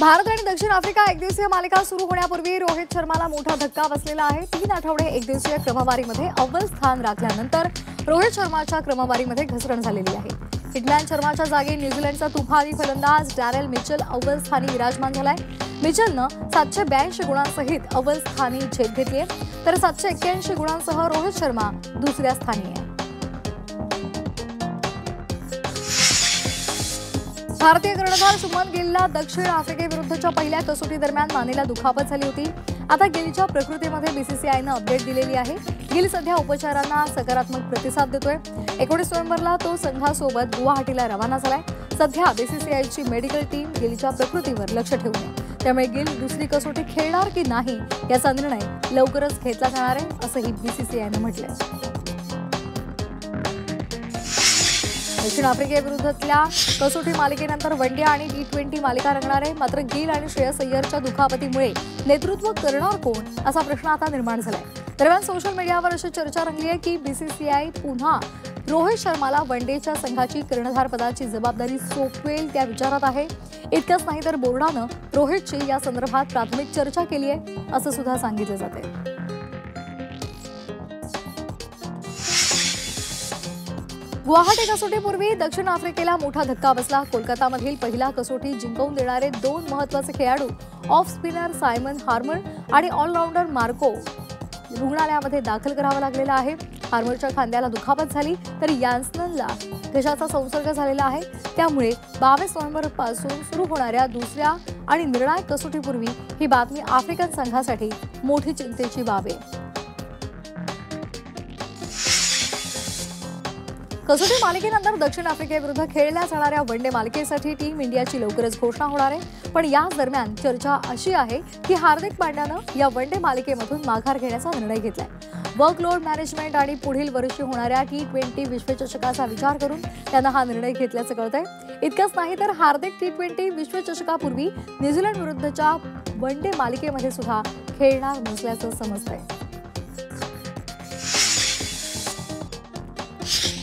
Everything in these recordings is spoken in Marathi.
भारत आणि दक्षिण आफ्रिका एकदिवसीय मालिका सुरू होण्यापूर्वी रोहित शर्माला मोठा धक्का बसलेला आहे। 3 आठवडे एकदिवसीय क्रमवारीमध्ये अव्वल स्थान राखल्यानंतर रोहित शर्माच्या क्रमवारीमध्ये घसरण झालेली आहे। हिटमॅन शर्माच्या जागी न्यूझीलंडचा तुफानी फलंदाज डॅरेल मिचेल अव्वल स्थानी विराजमान झालाय। मिचेलनं 782 गुणांसहित अव्वल स्थानी झेप घेतली आहे, तर 781 गुणांसह रोहित शर्मा दुसऱ्या स्थानी आहे। भारतीय कर्णधार शुभमन गिलला दक्षिण आफ्रिकेविरुद्धच्या पहिल्या कसोटी दरम्यान मानेला दुखापत झाली होती। आता गिलच्या प्रकृतीमध्ये बीसीसीआयनं अपडेट दिलेली आहे। गिल सध्या उपचारांना सकारात्मक प्रतिसाद देतोय। 19 नोव्हेंबरला तो संघासोबत गुवाहाटीला रवाना झालाय। सध्या बीसीसीआयची मेडिकल टीम गिलच्या प्रकृतीवर लक्ष ठेवून आहे, त्यामुळे गिल दुसरी कसोटी खेळणार की नाही याचा निर्णय लवकरच घेतला जाणार आहे, असंही बीसीसीआयनं म्हटलंय। दक्षिण आफ्रिकेविरुद्धच्या कसोटी मालिकेनंतर वनडे आणि टी20 मालिका रंगणार आहे। मात्र गिल आणि श्रेयस अय्यरच्या दुखापतीमुळे नेतृत्व करणार कोण असा प्रश्न आता निर्माण झालाय। दरम्यान सोशल मीडियावर अशी चर्चा रंगली आहे की बीसीसीआय पुन्हा रोहित शर्माला वनडेच्या संघाची कर्णधारपदाची जबाबदारी सोपवेल त्या विचारात आहे। इतकंच नाही तर बोर्डानं रोहितची या संदर्भात प्राथमिक चर्चा केली आहे, असं सुद्धा सांगितलं जाते। गुवाहाटी कसोटीपूर्वी दक्षिण आफ्रिकेला मोठा धक्का बसला। कोलकातामधील पहिला कसोटी जिंकवून देणारे 2 महत्त्वाचे खेळाडू ऑफ स्पिनर सायमन हार्मर आणि ऑलराऊंडर मार्को रुग्णालयामध्ये दाखल करावं लागलेलं आहे। हार्मरच्या खांद्याला दुखापत झाली, तर यान्सनला घशाचा संसर्ग झालेला आहे। त्यामुळे 22 नोव्हेंबरपासून सुरू होणाऱ्या दुसऱ्या आणि निर्णायक कसोटीपूर्वी ही बातमी आफ्रिकन संघासाठी मोठी चिंतेची बाब आहे। कसोटी मालिकेनंतर दक्षिण आफ्रिकेविरुद्ध खेळल्या जाणाऱ्या वनडे मालिकेसाठी टीम इंडियाची लवकरच घोषणा होणार आहे। पण याच दरम्यान चर्चा अशी आहे की हार्दिक पांड्यानं या वनडे मालिकेमधून माघार घेण्याचा निर्णय घेतलाय। वर्कलोड मॅनेजमेंट आणि पुढील वर्षी होणाऱ्या टी20 विश्वचषकाचा विचार करून त्यानं हा निर्णय घेतल्याचं कळतंय। इतकंच नाही तर हार्दिक टी20 विश्वचषकापूर्वी न्यूझीलंड विरुद्धच्या वनडे मालिकेमध्ये सुद्धा खेळणार नसल्याचं समजतंय।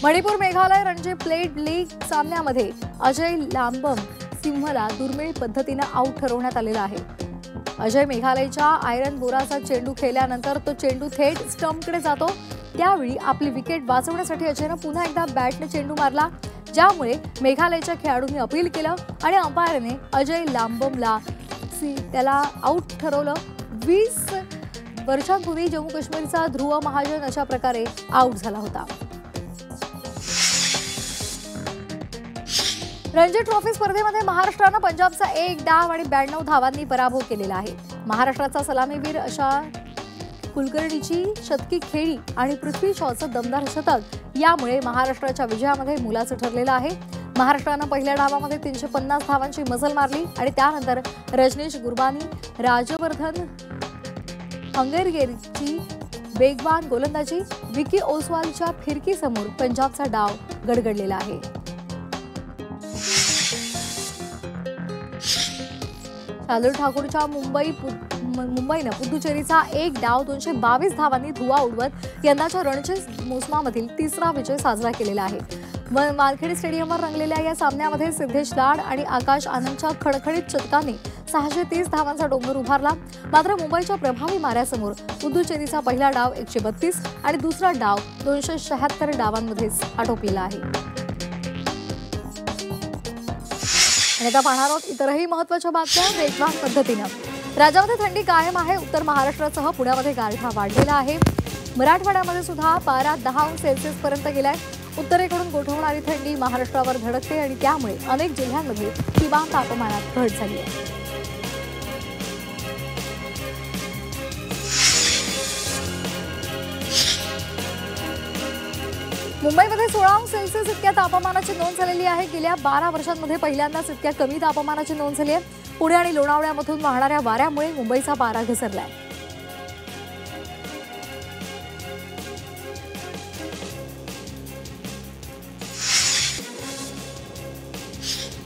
मणिपूर मेघालय रणजी प्लेट लीग सामन्यामध्ये अजय लांबम सिंहला दुर्मिळ पद्धतीने आऊट ठरवण्यात आलेला आहे। अजय मेघालयच्या आयरन बोराचा चेंडू खेळल्यानंतर तो चेंडू थेट स्टंपकडे जातो। त्यावेळी आपली विकेट वाचवण्यासाठी अजयनं पुन्हा एकदा बॅटने चेंडू मारला, ज्यामुळे मेघालयच्या खेळाडूंनी अपील केलं आणि अंपायरने अजय लांबमला त्याला आऊट ठरवलं। 20 वर्षांपूर्वी जम्मू काश्मीरचा ध्रुव महाजन अशा प्रकारे आऊट झाला होता। रणजी ट्रॉफी स्पर्धेमध्ये महाराष्ट्रानं पंजाबचा 1 डाव आणि 92 धावांनी पराभव केलेला आहे। महाराष्ट्राचा सलामीवीर अशा कुलकर्णीची शतकी खेळी आणि पृथ्वी शॉचं दमदार शतक यामुळे महाराष्ट्राच्या विजयामध्ये मोलाचं ठरलेलं आहे। महाराष्ट्रानं पहिल्या डावामध्ये 350 धावांची मजल मारली आणि त्यानंतर रजनीश गुरबानी, राजवर्धन हंगरगेरीची वेगवान गोलंदाजी, विकी ओसवालच्या फिरकीसमोर पंजाबचा डाव गडगडलेला आहे। शार्दुल ठाकूरच्या मुंबईनं पुदुचेरीचा 1 डाव 222 धावांनी धुव्वा उडवत यंदाच्या रणजी मोसमामधील 3रा विजय साजरा केलेला आहे। वानखेडे स्टेडियमवर रंगलेल्या या सामन्यामध्ये सिद्धेश लाड आणि आकाश आनंदच्या खडखडीत शतकाने 630 धावांचा डोंगर उभारला। मात्र मुंबईच्या प्रभावी माऱ्यासमोर पुदुचेरीचा पहिला डाव 132 आणि दुसरा डाव 276 डावांमध्येच आटोपलेला आहे। आता पाहणार आहोत इतरही महत्त्वाच्या बातम्या वेगवान पद्धतीनं। राज्यामध्ये थंडी कायम आहे। उत्तर महाराष्ट्रासह पुण्यामध्ये गारठा वाढलेला आहे। मराठवाड्यामध्ये सुद्धा पारा 10 अंश सेल्सिअस पर्यंत गेलाय। उत्तरेकडून गोठवणारी थंडी महाराष्ट्रावर धडकते आणि त्यामुळे अनेक जिल्ह्यांमध्ये किमान तापमानात घट झाली आहे। मुंबईमध्ये 16 अंश सेल्सिअस इतक्या तापमानाची नोंद झालेली आहे। गेल्या 12 वर्षांमध्ये पहिल्यांदाच इतक्या कमी तापमानाची नोंद झाली आहे। पुणे आणि लोणावळ्यामधून वाहणाऱ्या वाऱ्यामुळे मुंबईचा पारा घसरलाय।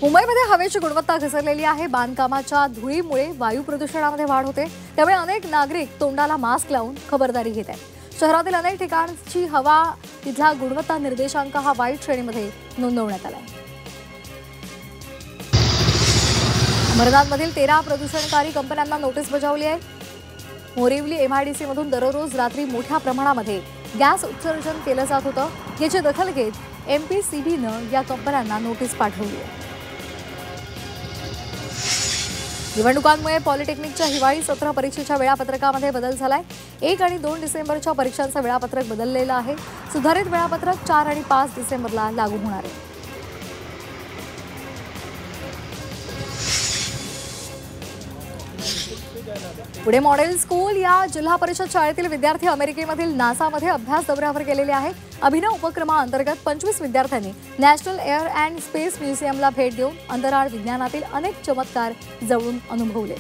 मुंबईमध्ये हवेची गुणवत्ता घसरलेली आहे। बांधकामाच्या धुळीमुळे वायू प्रदूषणामध्ये वाढ होते, त्यामुळे अनेक नागरिक तोंडाला मास्क लावून खबरदारी घेत आहेत। शहरातील अनेक ठिकाणची हवा तिथला गुणवत्ता निर्देशांक हा वाईट श्रेणीमध्ये नोंदवण्यात आला आहे। मरणांमधील 13 प्रदूषणकारी कंपन्यांना नोटीस बजावली आहे. मोरिवली MIDC मधून दररोज रात्री मोठ्या प्रमाणामध्ये गॅस उत्सर्जन केलं जात होतं. याची दखल घेत MPCBनं या कंपन्यांना नोटीस पाठवली आहे. निवडणुकांमुळे पॉलिटेक्निकच्या हिवाळी सत्र परीक्षेच्या वेळापत्रकामध्ये बदल झालाय. 1 आणि 2 डिसेंबरच्या परीक्षांचं वेळापत्रक बदललेलं आहे. सुधारित वेळापत्रक 4 आणि 5 डिसेंबरला लागू होणार आहे. पुणे मॉडेल स्कूल या जिल्हा परिषद शाळेतील विद्यार्थी अमेरिकेमधील नासामध्ये अभ्यास दौऱ्यावर गेलेले आहेत. अभिनव उपक्रमाअंतर्गत 25 विद्यार्थ्यांनी नॅशनल एअर अँड स्पेस म्युझियमला भेट देऊन अंतराळ विज्ञानातील अनेक चमत्कार जवळून अनुभवले.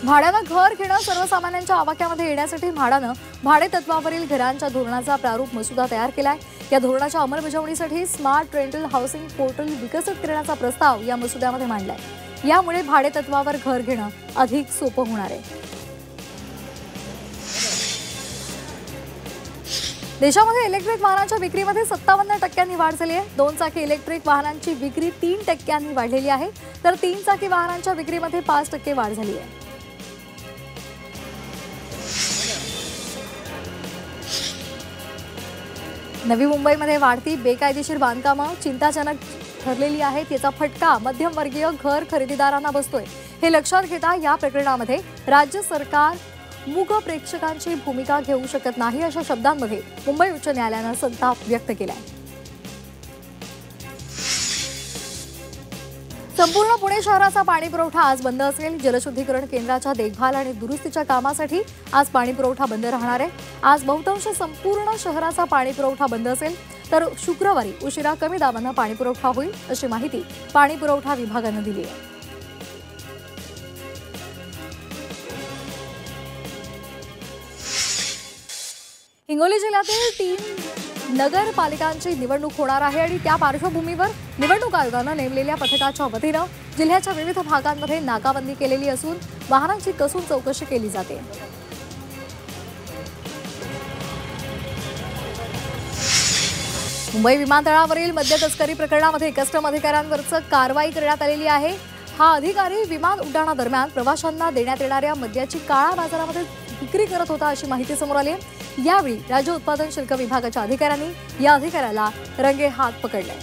भाड्यानं घर घेणं सर्वसामान्यांच्या आवाक्यामध्ये येण्यासाठी म्हाडानं भाडे तत्वावरील घरांच्या धोरणाचा प्रारूप मसुदा तयार केलाय. या धोरणाच्या अंमलबजावणीसाठी स्मार्ट रेंटल हाऊसिंग पोर्टल विकसित करण्याचा प्रस्ताव या मसुद्यामध्ये मांडलाय. यामुळे भाडे तत्वावर घर घेणं अधिक सोपं होणार आहे. देशामध्ये इलेक्ट्रिक वाहनांच्या विक्रीमध्ये 57% वाढ झाली आहे. 2 चाकी इलेक्ट्रिक वाहनांची विक्री 3% वाढलेली आहे, तर 3 चाकी वाहनांच्या विक्रीमध्ये 5% वाढ झाली आहे. नवी मुंबईमध्ये वाढती बेकायदेशीर बांधकामं चिंताजनक ठरलेली आहेत. याचा फटका मध्यमवर्गीय घर खरेदीदारांना बसतोय. हे लक्षात घेता या प्रकरणामध्ये राज्य सरकार मूक प्रेक्षकांची भूमिका घेऊ शकत नाही अशा शब्दांमध्ये मुंबई उच्च न्यायालयानं संताप व्यक्त केलाय. संपूर्ण पुणे शहराचा पाणी पुरवठा आज बंद असेल. जलशुद्धीकरण केंद्राच्या देखभाल आणि दुरुस्तीच्या कामासाठी आज पाणी पुरवठा बंद राहणार आहे. आज बहुतांश संपूर्ण शहराचा पाणी पुरवठा बंद असेल, तर शुक्रवारी उशिरा कमी दाबानं पाणी पुरवठा होईल अशी माहिती पाणी पुरवठा विभागानं दिली आहे. हिंगोली जिल्ह्यातील 3 नगरपालिकांची निवडणूक होणार आहे आणि त्या पार्श्वभूमीवर निवडणूक आयोगानं नेमलेल्या पथकाच्या वतीनं जिल्ह्याच्या विविध भागांमध्ये नाकाबंदी केलेली असून वाहनांची कसून चौकशी केली जाते. मुंबई विमानतळावरील मद्य तस्करी प्रकरणामध्ये कस्टम अधिकाऱ्यांवरच कारवाई करण्यात आलेली आहे. हा अधिकारी विमान उड्डाणादरम्यान प्रवाशांना देण्यात येणाऱ्या मद्याची काळा बाजारामध्ये विक्री करत होता अशी माहिती समोर आली आहे. यावेळी राज्य उत्पादन शुल्क विभागाच्या अधिकाऱ्यांनी या अधिकाऱ्याला रंगेहात पकडले.